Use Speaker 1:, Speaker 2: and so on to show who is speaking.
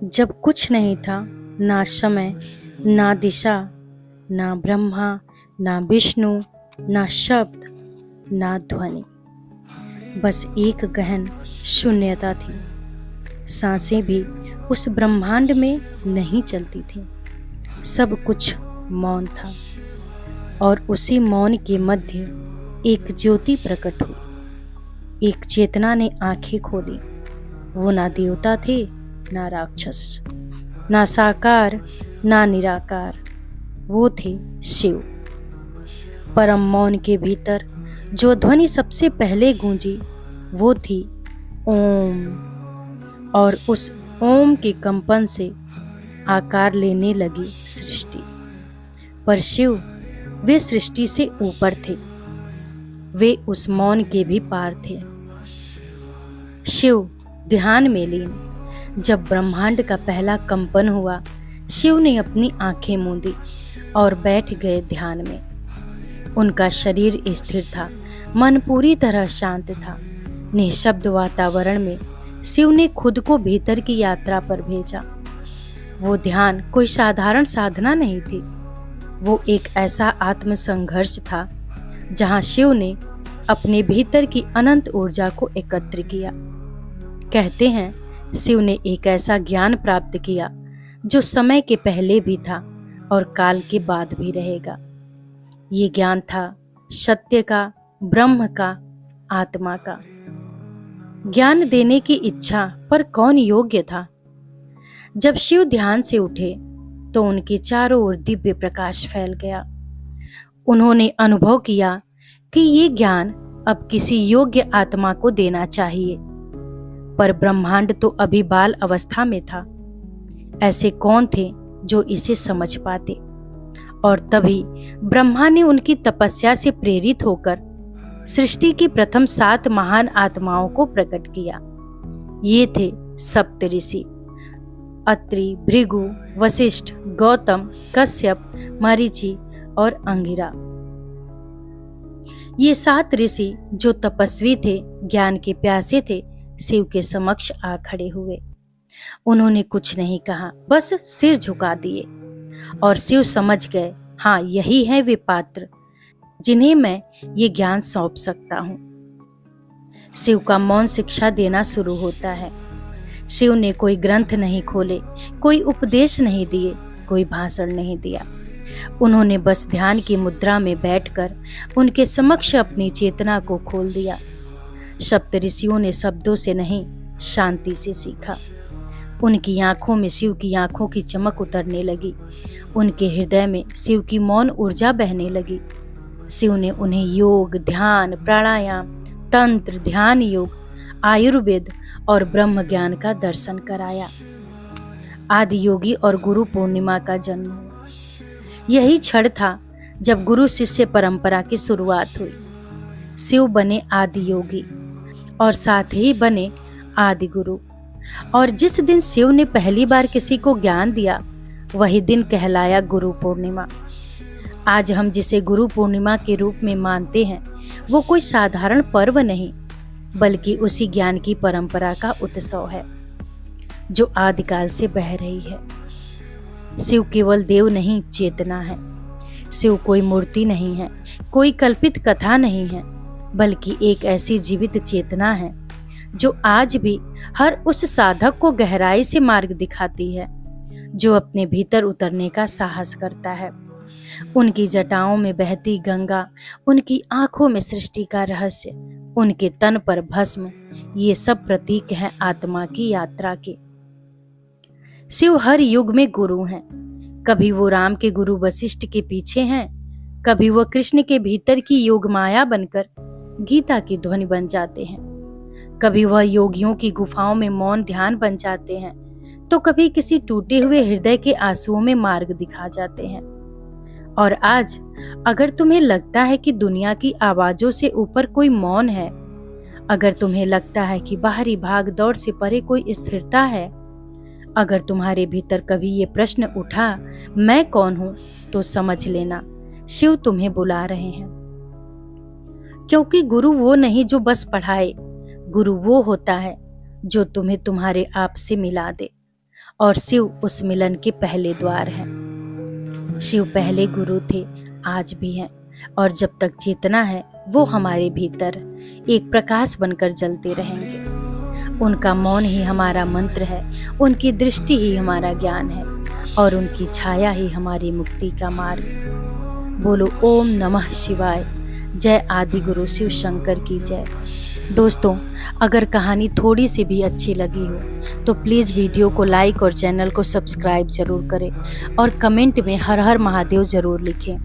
Speaker 1: जब कुछ नहीं था, ना समय, ना दिशा, ना ब्रह्मा, ना विष्णु, ना शब्द, ना ध्वनि, बस एक गहन शून्यता थी। सांसें भी उस ब्रह्मांड में नहीं चलती थी। सब कुछ मौन था और उसी मौन के मध्य एक ज्योति प्रकट हुई। एक चेतना ने आंखें खोली। वो ना देवता थे, ना राक्षस, ना साकार, ना निराकार। वो थे शिव। परम मौन के भीतर जो ध्वनि सबसे पहले गूंजी वो थी ओम। और उस ओम के कंपन से आकार लेने लगी सृष्टि। पर शिव वे सृष्टि से ऊपर थे। वे उस मौन के भी पार थे। शिव ध्यान में लीन। जब ब्रह्मांड का पहला कंपन हुआ, शिव ने अपनी आंखें मूंदी और बैठ गए ध्यान में। उनका शरीर स्थिर था, मन पूरी तरह शांत था। निःशब्द वातावरण में शिव ने खुद को भीतर की यात्रा पर भेजा। वो ध्यान कोई साधारण साधना नहीं थी। वो एक ऐसा आत्म संघर्ष था जहां शिव ने अपने भीतर की अनंत ऊर्जा को एकत्र किया। कहते हैं शिव ने एक ऐसा ज्ञान प्राप्त किया जो समय के पहले भी था और काल के बाद भी रहेगा। ये ज्ञान था सत्य का, ब्रह्म का, आत्मा का। ज्ञान देने की इच्छा, पर कौन योग्य था? जब शिव ध्यान से उठे तो उनके चारों ओर दिव्य प्रकाश फैल गया। उन्होंने अनुभव किया कि ये ज्ञान अब किसी योग्य आत्मा को देना चाहिए। पर ब्रह्मांड तो अभी बाल अवस्था में था। ऐसे कौन थे जो इसे समझ पाते? और तभी ब्रह्मा ने उनकी तपस्या से प्रेरित होकर सृष्टि की प्रथम 7 महान आत्माओं को प्रकट किया। ये थे सप्त ऋषि, अत्रि, भृगु, वशिष्ठ, गौतम, कश्यप, मरीचि और अंगिरा। ये 7 ऋषि जो तपस्वी थे, ज्ञान के प्यासे थे, शिव के समक्ष आ खड़े हुए। उन्होंने कुछ नहीं कहा, बस सिर झुका दिए। और शिव समझ गए, हाँ, यही है वे पात्र जिन्हें मैं ये ज्ञान सौंप सकता हूँ। शिव का मौन शिक्षा देना शुरू होता है। शिव ने कोई ग्रंथ नहीं खोले, कोई उपदेश नहीं दिए, कोई भाषण नहीं दिया। उन्होंने बस ध्यान की मुद्रा में बैठकर उनके समक्ष अपनी चेतना को खोल दिया। सप्त ऋषियों ने शब्दों से नहीं, शांति से सीखा। उनकी आंखों में शिव की आंखों की चमक उतरने लगी। उनके हृदय में शिव की मौन ऊर्जा बहने लगी। शिव ने उन्हें योग, ध्यान, प्राणायाम, तंत्र, ध्यान योग, आयुर्वेद और ब्रह्म ज्ञान का दर्शन कराया। आदि योगी और गुरु पूर्णिमा का जन्म हुआ। यही क्षण था जब गुरु शिष्य परंपरा की शुरुआत हुई। शिव बने आदि योगी और साथ ही बने आदि गुरु। और जिस दिन शिव ने पहली बार किसी को ज्ञान दिया, वही दिन कहलाया गुरु पूर्णिमा। आज हम जिसे गुरु पूर्णिमा के रूप में मानते हैं, वो कोई साधारण पर्व नहीं, बल्कि उसी ज्ञान की परंपरा का उत्सव है जो आदिकाल से बह रही है। शिव केवल देव नहीं, चेतना है। शिव कोई मूर्ति नहीं है, कोई कल्पित कथा नहीं है, बल्कि एक ऐसी जीवित चेतना है जो आज भी हर उस साधक को गहराई से मार्ग दिखाती है जो अपने भीतर उतरने का साहस करता है। उनकी जटाओं में बहती गंगा, उनकी आंखों में सृष्टि का रहस्य, उनके तन पर भस्म, ये सब प्रतीक हैं आत्मा की यात्रा के। शिव हर युग में गुरु हैं। कभी वो राम के गुरु वशिष्ठ के पीछे हैं, कभी वो कृष्ण के भीतर की योग माया बनकर गीता की ध्वनि बन जाते हैं, कभी वह योगियों की गुफाओं में मौन ध्यान बन जाते हैं, तो कभी किसी टूटे हुए हृदय के आंसुओं में मार्ग दिखा जाते हैं। और आज अगर तुम्हें लगता है कि दुनिया की आवाजों से ऊपर कोई मौन है, अगर तुम्हें लगता है कि बाहरी भाग दौड़ से परे कोई स्थिरता है, अगर तुम्हारे भीतर कभी ये प्रश्न उठा, मैं कौन हूं, तो समझ लेना शिव तुम्हें बुला रहे हैं। क्योंकि गुरु वो नहीं जो बस पढ़ाए, गुरु वो होता है जो तुम्हें तुम्हारे आप से मिला दे। और शिव उस मिलन के पहले द्वार हैं। शिव पहले गुरु थे, आज भी हैं, और जब तक चेतना है वो हमारे भीतर एक प्रकाश बनकर जलते रहेंगे। उनका मौन ही हमारा मंत्र है, उनकी दृष्टि ही हमारा ज्ञान है, और उनकी छाया ही हमारी मुक्ति का मार्ग। बोलो ओम नमः शिवाय। जय आदि गुरु शिव शंकर की जय। दोस्तों, अगर कहानी थोड़ी सी भी अच्छी लगी हो तो प्लीज़ वीडियो को लाइक और चैनल को सब्सक्राइब जरूर करें और कमेंट में हर हर महादेव जरूर लिखें।